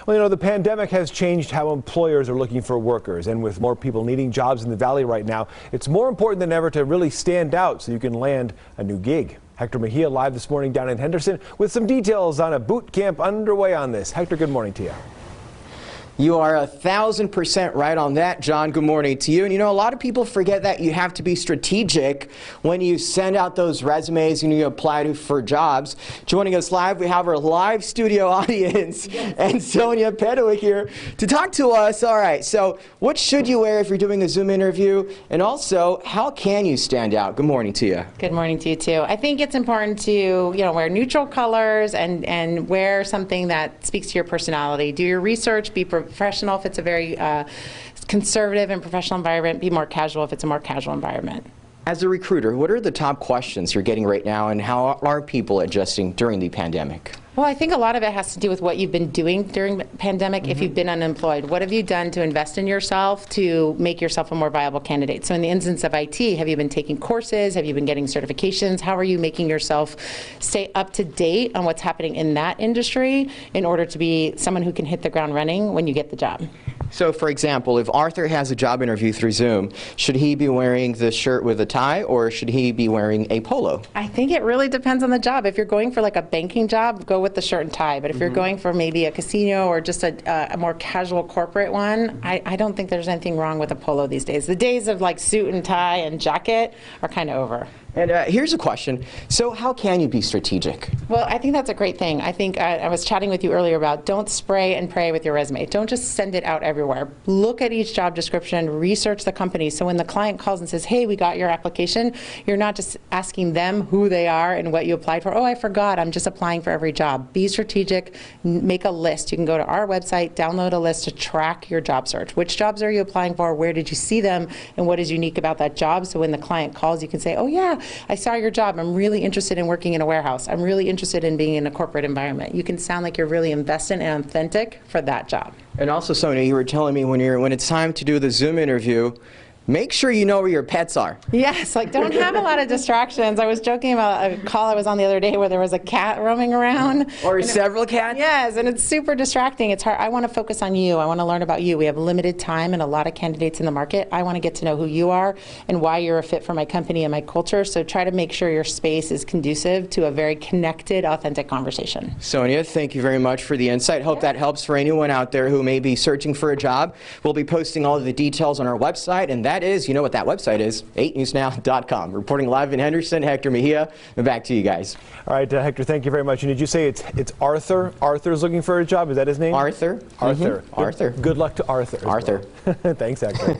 Well, the pandemic has changed how employers are looking for workers, and with more people needing jobs in the Valley right now, it's more important than ever to really stand out so you can land a new gig. Hector Mejia live this morning down in Henderson with some details on a boot camp underway on this. Hector, good morning to you. You are 1,000% right on that, John. Good morning to you. And a lot of people forget that you have to be strategic when you send out those resumes and you apply for jobs. Joining us live, we have our live studio audience and Sonia Pedowick here to talk to us. All right, so what should you wear if you're doing a Zoom interview? And also, how can you stand out? Good morning to you. Good morning to you, too. I think it's important to, wear neutral colors and wear something that speaks to your personality. Do your research, be professional if it's a very conservative and professional environment, be more casual if it's a more casual environment. As a recruiter, what are the top questions you're getting right now, and how are people adjusting during the pandemic? Well, I think a lot of it has to do with what you've been doing during the pandemic. If you've been unemployed, what have you done to invest in yourself to make yourself a more viable candidate? So in the instance of IT, have you been taking courses? Have you been getting certifications? How are you making yourself stay up to date on what's happening in that industry in order to be someone who can hit the ground running when you get the job? So, for example, if Arthur has a job interview through Zoom, should he be wearing the shirt with a tie, or should he be wearing a polo? I think it really depends on the job. If you're going for like a banking job, go with the shirt and tie. But if you're going for maybe a casino or just a more casual corporate one, I don't think there's anything wrong with a polo these days. The days of like suit and tie and jacket are kind of over. And here's a question. So how can you be strategic? Well, I think that's a great thing. I think I was chatting with you earlier about don't spray and pray with your resume. Don't just send it out everywhere. Look at each job description, research the company. So when the client calls and says, hey, we got your application, you're not just asking them who they are and what you applied for. Oh, I forgot. I'm just applying for every job. Be strategic. Make a list. You can go to our website, download a list to track your job search. Which jobs are you applying for? Where did you see them? And what is unique about that job? So when the client calls, you can say, oh, yeah, I saw your job. I'm really interested in working in a warehouse. I'm really interested in being in a corporate environment. You can sound like you're really invested and authentic for that job. And also, Sonia, you were telling me when it's time to do the Zoom interview, make sure you know where your pets are. Yes, don't have a lot of distractions. I was joking about a call I was on the other day where there was a cat roaming around. Or several cats? Yes, and it's super distracting. It's hard. I want to focus on you. I want to learn about you. We have limited time and a lot of candidates in the market. I want to get to know who you are and why you're a fit for my company and my culture. So try to make sure your space is conducive to a very connected, authentic conversation. Sonia, thank you very much for the insight. Hope that helps for anyone out there who may be searching for a job. We'll be posting all of the details on our website, and that is, you know what that website is, 8newsnow.com. Reporting live in Henderson, Hector Mejia, and back to you guys. All right, Hector, thank you very much. And did you say it's Arthur? Arthur's looking for a job? Is that his name? Arthur. Arthur. Arthur. Good luck to Arthur. Arthur. Well. Thanks, Hector.